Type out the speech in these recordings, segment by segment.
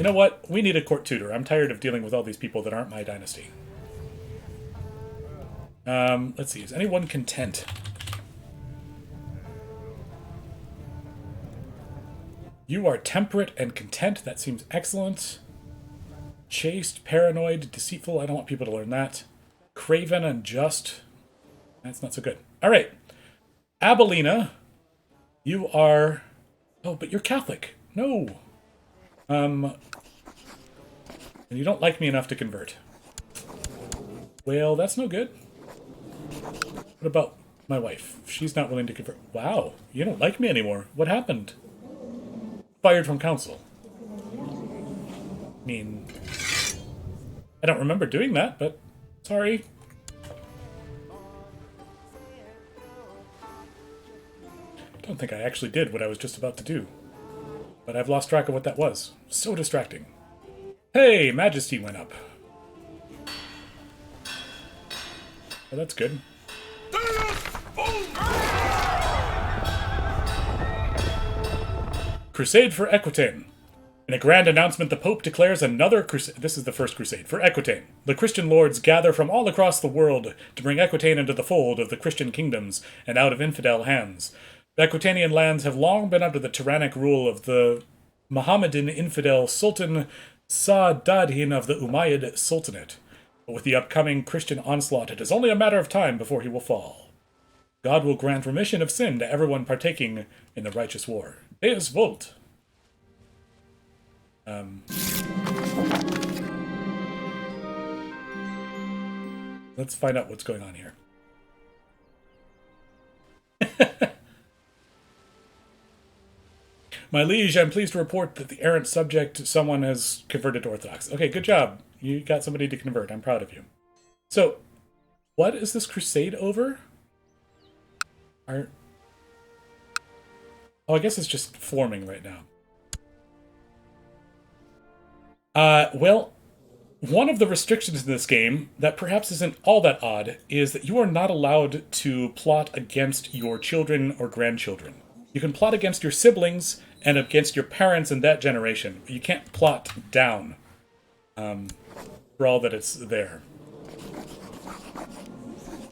know what? We need a court tutor. I'm tired of dealing with all these people that aren't my dynasty. Let's see. Is anyone content? You are temperate and content. That seems excellent. Chaste, paranoid, deceitful. I don't want people to learn that. Craven and just. That's not so good. All right. Abelina, you are... Oh, but you're Catholic. No. And you don't like me enough to convert. Well, that's no good. What about my wife? She's not willing to convert. Wow, you don't like me anymore. What happened? Fired from council. I mean, I don't remember doing that, but sorry. I don't think I actually did what I was just about to do. But I've lost track of what that was. So distracting. Hey, Majesty went up. Well, that's good. Crusade for Aquitaine. In a grand announcement, the Pope declares another crusade. This is the first crusade for Aquitaine. The Christian lords gather from all across the world to bring Aquitaine into the fold of the Christian kingdoms and out of infidel hands. The Aquitanian lands have long been under the tyrannic rule of the Mohammedan infidel Sultan Sa'ad-Din of the Umayyad Sultanate. But with the upcoming Christian onslaught, it is only a matter of time before he will fall. God will grant remission of sin to everyone partaking in the righteous war. Deus Vult. Let's find out what's going on here. My liege, I'm pleased to report that the errant subject, someone has converted to Orthodox. Okay, good job. You got somebody to convert. I'm proud of you. So, what is this crusade over? Oh, I guess it's just forming right now. Well, one of the restrictions in this game that perhaps isn't all that odd is that you are not allowed to plot against your children or grandchildren. You can plot against your siblings and against your parents in that generation. You can't plot down, for all that it's there.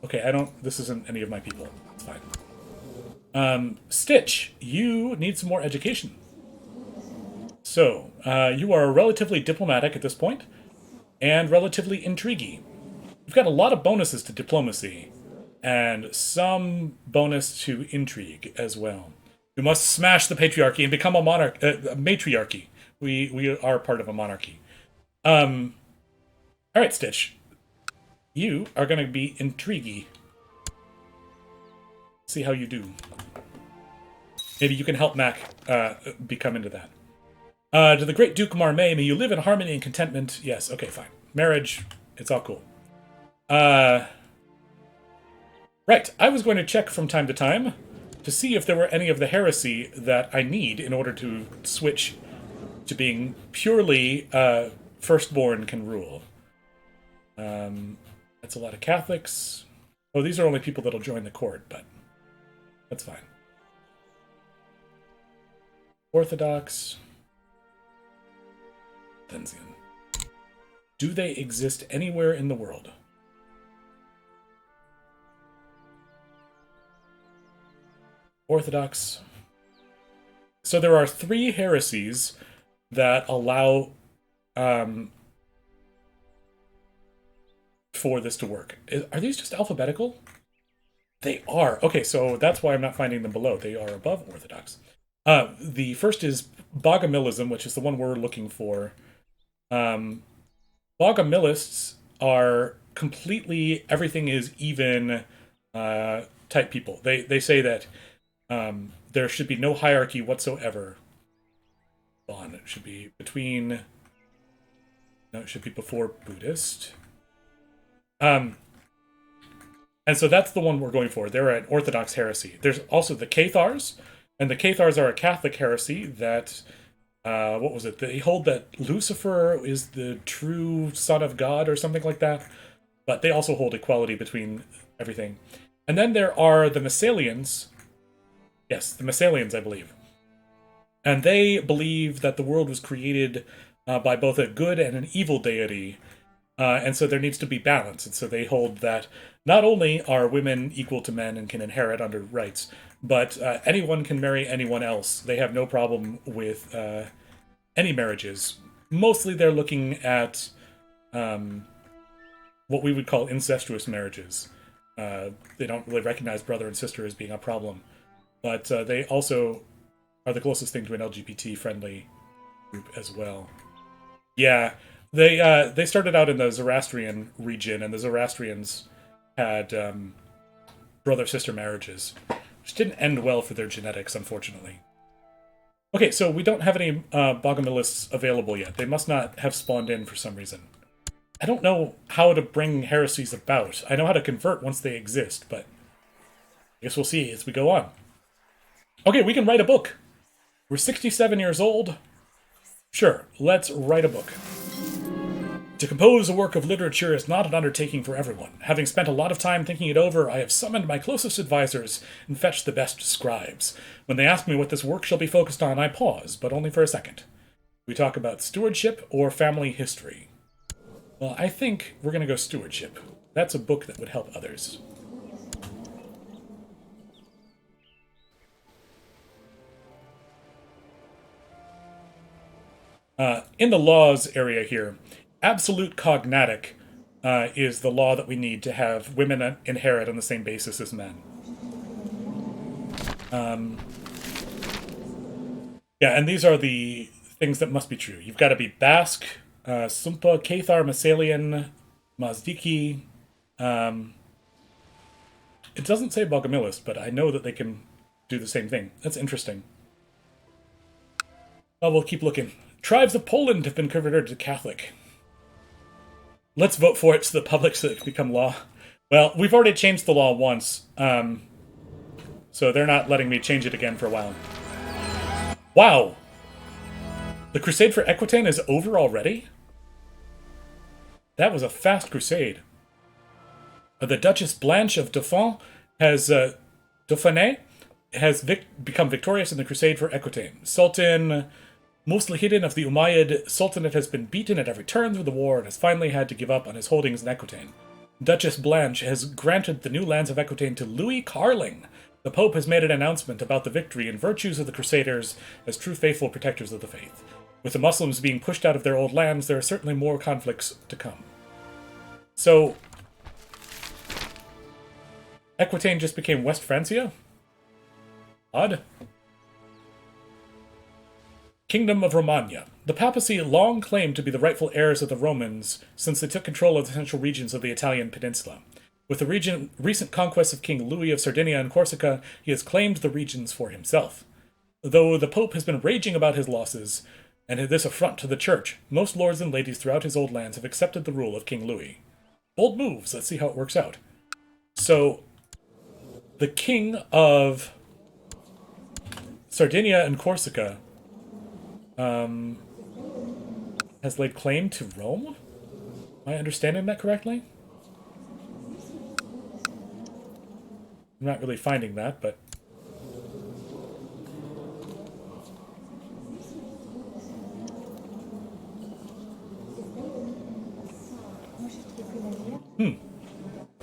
Okay, this isn't any of my people. It's fine. Stitch, you need some more education. So, you are relatively diplomatic at this point, and relatively intriguey. You've got a lot of bonuses to diplomacy, and some bonus to intrigue as well. We must smash the patriarchy and become a matriarchy. We are part of a monarchy. All right, Stitch. You are going to be intriguey. See how you do. Maybe you can help Mac become into that. To the great Duke Marmay, may you live in harmony and contentment. Yes, okay, fine. Marriage, it's all cool. Right, I was going to check from time to time to see if there were any of the heresy that I need in order to switch to being purely firstborn can rule. That's a lot of Catholics. Oh, these are only people that'll join the court, but that's fine. Orthodox. Denzian. Do they exist anywhere in the world? Orthodox. So there are 3 heresies that allow for this to work. Are these just alphabetical? They are. Okay, so that's why I'm not finding them below. They are above Orthodox. The first is Bogomilism, which is the one we're looking for. Bogomilists are completely everything is even type people. They say that there should be no hierarchy whatsoever. It should be between... No, it should be before Buddhist. And so that's the one we're going for. They're an Orthodox heresy. There's also the Cathars, and the Cathars are a Catholic heresy that... what was it? They hold that Lucifer is the true son of God or something like that. But they also hold equality between everything. And then there are the Massalians. Yes, the Massalians, I believe. And they believe that the world was created by both a good and an evil deity. And so there needs to be balance. And so they hold that not only are women equal to men and can inherit under rights, but anyone can marry anyone else. They have no problem with any marriages. Mostly they're looking at what we would call incestuous marriages. They don't really recognize brother and sister as being a problem. But they also are the closest thing to an LGBT-friendly group as well. Yeah, they started out in the Zoroastrian region, and the Zoroastrians had brother-sister marriages, which didn't end well for their genetics, unfortunately. Okay, so we don't have any Bogomilists available yet. They must not have spawned in for some reason. I don't know how to bring heresies about. I know how to convert once they exist, but I guess we'll see as we go on. Okay, we can write a book. We're 67 years old. Sure, let's write a book. To compose a work of literature is not an undertaking for everyone. Having spent a lot of time thinking it over, I have summoned my closest advisors and fetched the best scribes. When they ask me what this work shall be focused on, I pause, but only for a second. We talk about stewardship or family history. Well, I think we're going to go stewardship. That's a book that would help others. In the laws area here, absolute cognatic is the law that we need to have women inherit on the same basis as men. Yeah, and these are the things that must be true. You've got to be Basque, Sumpa, Cathar, Masalian, Mazdiki. It doesn't say Bogomilist, but I know that they can do the same thing. That's interesting. Well, we'll keep looking. Tribes of Poland have been converted to Catholic. Let's vote for it to the public so it can become law. Well, we've already changed the law once, so they're not letting me change it again for a while. Wow! The Crusade for Aquitaine is over already? That was a fast crusade. The Duchess Blanche of Dauphin has Dauphiné has become victorious in the Crusade for Aquitaine. Sultan Muslihidin of the Umayyad Sultanate has been beaten at every turn through the war and has finally had to give up on his holdings in Aquitaine. Duchess Blanche has granted the new lands of Aquitaine to Louis Carling. The Pope has made an announcement about the victory and virtues of the Crusaders as true faithful protectors of the faith. With the Muslims being pushed out of their old lands, there are certainly more conflicts to come. So, Aquitaine just became West Francia? Odd. Kingdom of Romagna. The papacy long claimed to be the rightful heirs of the Romans since they took control of the central regions of the Italian peninsula. With the recent conquests of King Louis of Sardinia and Corsica, he has claimed the regions for himself. Though the Pope has been raging about his losses, and this affront to the Church, most lords and ladies throughout his old lands have accepted the rule of King Louis. Bold moves, let's see how it works out. So, the King of Sardinia and Corsica has laid claim to Rome? Am I understanding that correctly? I'm not really finding that, but...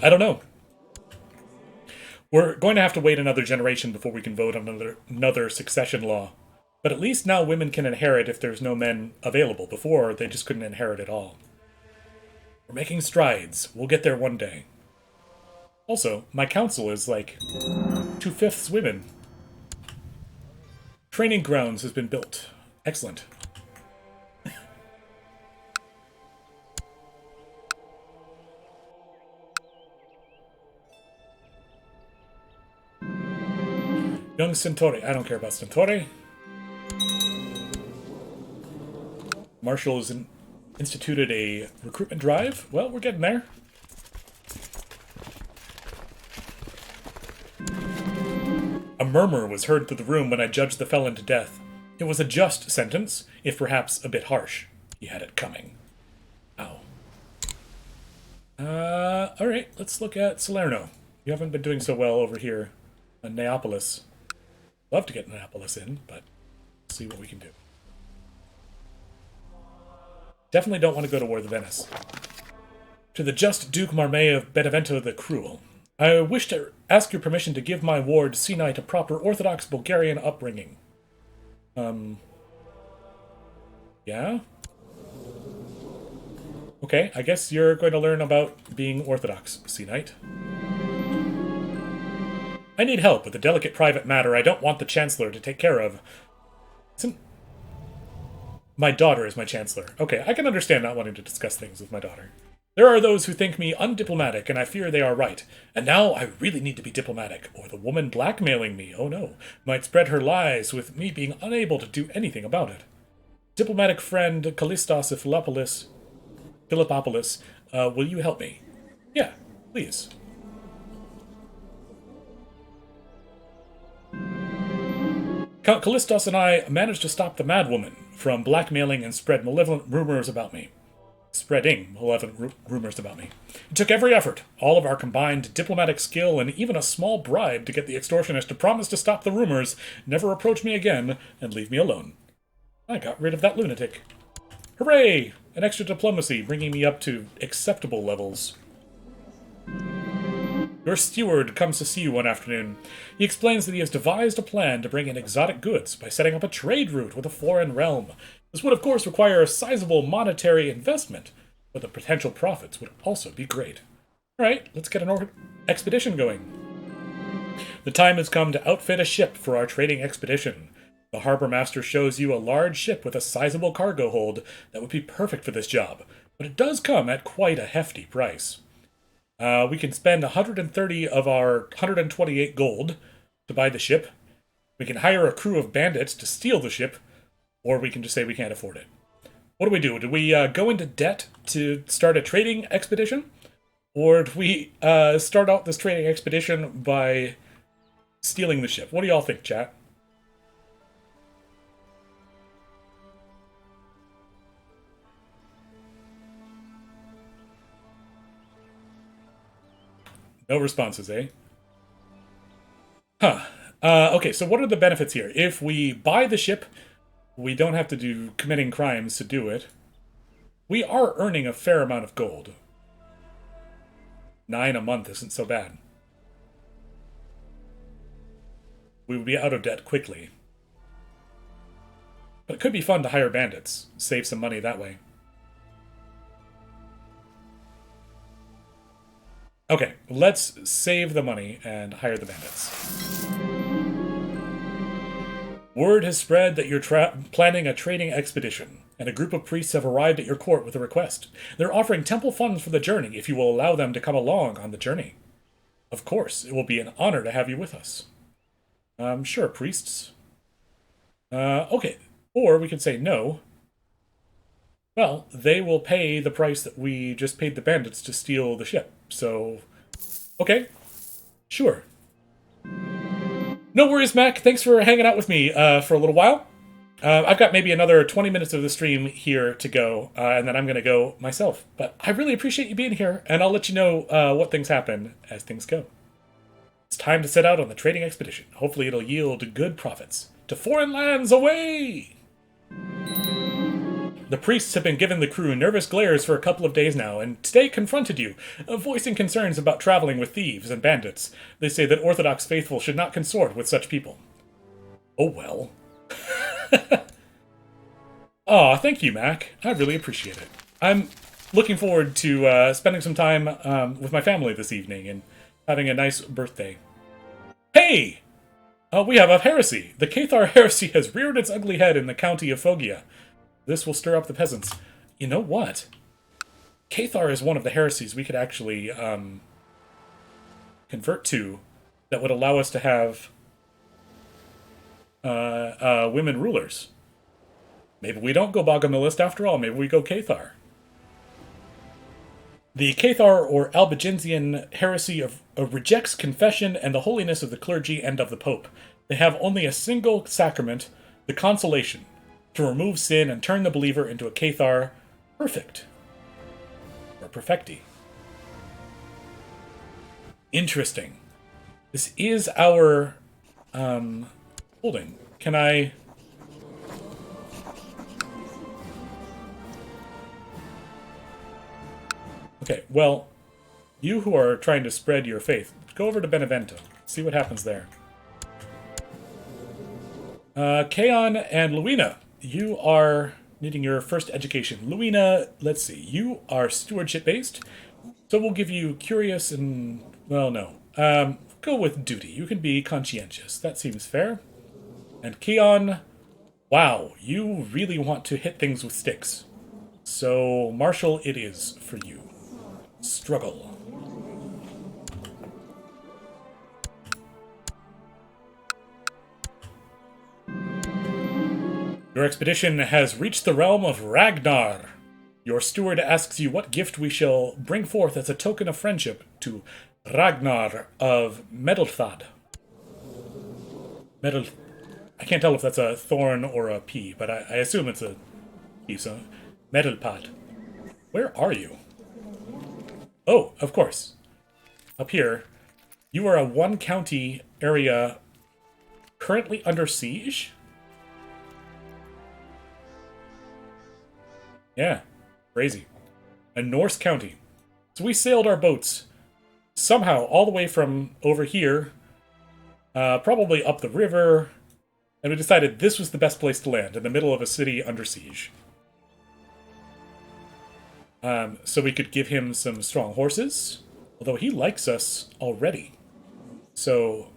I don't know. We're going to have to wait another generation before we can vote on another succession law. But at least now women can inherit if there's no men available. Before, they just couldn't inherit at all. We're making strides. We'll get there one day. Also, my council is like 2/5 women. Training grounds has been built. Excellent. Young Centauri. I don't care about Centauri. Marshall has instituted a recruitment drive. Well, we're getting there. A murmur was heard through the room when I judged the felon to death. It was a just sentence, if perhaps a bit harsh. He had it coming. Ow. Alright, let's look at Salerno. You haven't been doing so well over here in Neapolis. Love to get Neapolis in, but let's see what we can do. Definitely don't want to go to war with Venice. To the just Duke Marmay of Benevento the Cruel. I wish to ask your permission to give my ward, Sea Knight, a proper Orthodox Bulgarian upbringing. Yeah? Okay, I guess you're going to learn about being Orthodox, Sea Knight. I need help with a delicate private matter I don't want the Chancellor to take care of. My daughter is my Chancellor. Okay, I can understand not wanting to discuss things with my daughter. There are those who think me undiplomatic, and I fear they are right. And now I really need to be diplomatic, or the woman blackmailing me, oh no, might spread her lies with me being unable to do anything about it. Diplomatic friend Callistos of Philippopolis, will you help me? Yeah, please. Count Callistos and I managed to stop the madwoman from blackmailing and spread malevolent rumors about me. Spreading malevolent rumors about me. It took every effort, all of our combined diplomatic skill, and even a small bribe to get the extortionist to promise to stop the rumors, never approach me again, and leave me alone. I got rid of that lunatic. Hooray! An extra diplomacy, bringing me up to acceptable levels. Your steward comes to see you one afternoon. He explains that he has devised a plan to bring in exotic goods by setting up a trade route with a foreign realm. This would, of course, require a sizable monetary investment, but the potential profits would also be great. Alright, let's get an expedition going. The time has come to outfit a ship for our trading expedition. The harbor master shows you a large ship with a sizable cargo hold that would be perfect for this job, but it does come at quite a hefty price. We can spend 130 of our 128 gold to buy the ship. We can hire a crew of bandits to steal the ship, or we can just say we can't afford it. What do we do? Do we go into debt to start a trading expedition? Or do we start out this trading expedition by stealing the ship? What do y'all think, chat? No responses, eh? Huh. Okay, so what are the benefits here? If we buy the ship, we don't have to do committing crimes to do it. We are earning a fair amount of gold. 9 a month isn't so bad. We would be out of debt quickly. But it could be fun to hire bandits. Save some money that way. Okay, let's save the money and hire the bandits. Word has spread that you're planning a trading expedition, and a group of priests have arrived at your court with a request. They're offering temple funds for the journey if you will allow them to come along on the journey. Of course, it will be an honor to have you with us. Sure, priests. Okay, or we could say no. Well, they will pay the price that we just paid the bandits to steal the ship, so... Okay, sure. No worries, Mac. Thanks for hanging out with me for a little while. I've got maybe another 20 minutes of the stream here to go, and then I'm going to go myself. But I really appreciate you being here, and I'll let you know what things happen as things go. It's time to set out on the trading expedition. Hopefully it'll yield good profits. To foreign lands, away! The priests have been giving the crew nervous glares for a couple of days now, and today confronted you, voicing concerns about traveling with thieves and bandits. They say that Orthodox faithful should not consort with such people. Oh well. Aw, thank you, Mac. I really appreciate it. I'm looking forward to spending some time with my family this evening and having a nice birthday. Hey! We have a heresy. The Cathar heresy has reared its ugly head in the county of Foggia. This will stir up the peasants. You know what? Cathar is one of the heresies we could actually convert to that would allow us to have women rulers. Maybe we don't go Bogomilist after all. Maybe we go Cathar. The Cathar or Albigensian heresy rejects confession and the holiness of the clergy and of the Pope. They have only a single sacrament, the consolation, to remove sin and turn the believer into a Cathar perfect. Or perfecti. Interesting. This is our holding. Can I... Okay, well, you who are trying to spread your faith, go over to Benevento. See what happens there. Kaon and Luina, you are needing your first education. Luina, let's see, you are stewardship-based, so we'll give you curious and, well, no. Go with duty. You can be conscientious. That seems fair. And Keon, wow, you really want to hit things with sticks. So, martial it is for you. Struggle. Your expedition has reached the realm of Ragnar. Your steward asks you what gift we shall bring forth as a token of friendship to Ragnar of Medelthad. I can't tell if that's a thorn or a P, but I assume it's a P, so Medelpad. Where are you? Oh, of course. Up here. You are a one-county area currently under siege? Yeah, crazy. A Norse county. So we sailed our boats somehow all the way from over here, probably up the river, and we decided this was the best place to land, in the middle of a city under siege. So we could give him some strong horses, although he likes us already. So,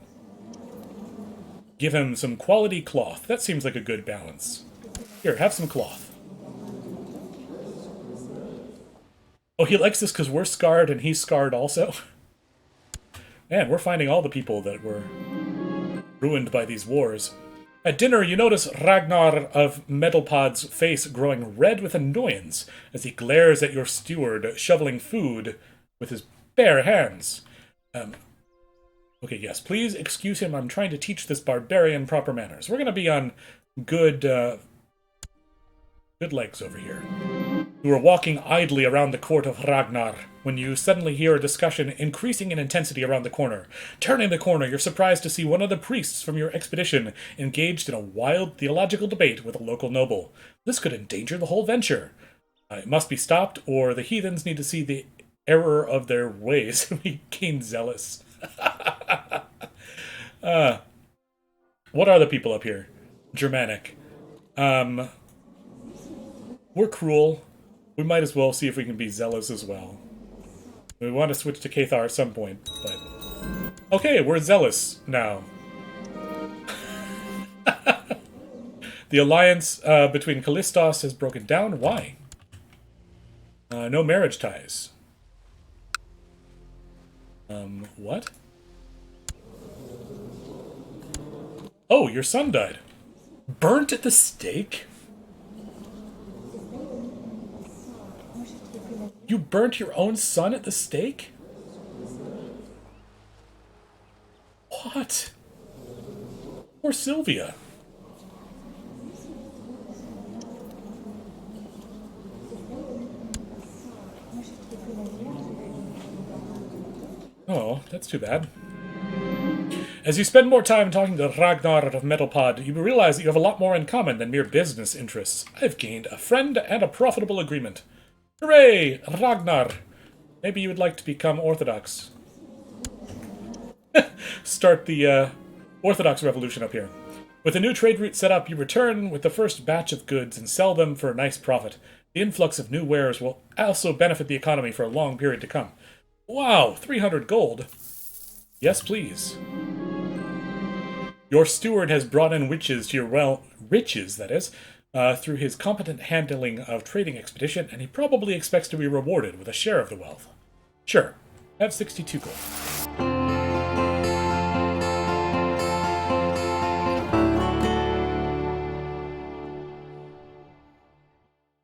give him some quality cloth. That seems like a good balance. Here, have some cloth. Oh, he likes us because we're scarred and he's scarred also? Man, we're finding all the people that were ruined by these wars. At dinner, you notice Ragnar of Medelpad's face growing red with annoyance as he glares at your steward shoveling food with his bare hands. Okay, yes, please excuse him. I'm trying to teach this barbarian proper manners. We're going to be on good legs over here. You are walking idly around the court of Ragnar when you suddenly hear a discussion increasing in intensity around the corner. Turning the corner, you're surprised to see one of the priests from your expedition engaged in a wild theological debate with a local noble. This could endanger the whole venture. It must be stopped, or the heathens need to see the error of their ways. We gain zealous. What are the people up here? Germanic. We're cruel. We might as well see if we can be zealous as well. We want to switch to Cathar at some point, but... Okay, we're zealous now. The alliance between Callistos has broken down. Why? No marriage ties. What? Oh, your son died. Burnt at the stake? You burnt your own son at the stake? What? Poor Sylvia. Oh, that's too bad. As you spend more time talking to Ragnar of Medelpad, you realize that you have a lot more in common than mere business interests. I've gained a friend and a profitable agreement. Hooray! Ragnar! Maybe you would like to become Orthodox. Start the Orthodox revolution up here. With a new trade route set up, you return with the first batch of goods and sell them for a nice profit. The influx of new wares will also benefit the economy for a long period to come. Wow, 300 gold. Yes, please. Your steward has brought in riches to your riches, that is, through his competent handling of trading expedition, and he probably expects to be rewarded with a share of the wealth. Sure, have 62 gold.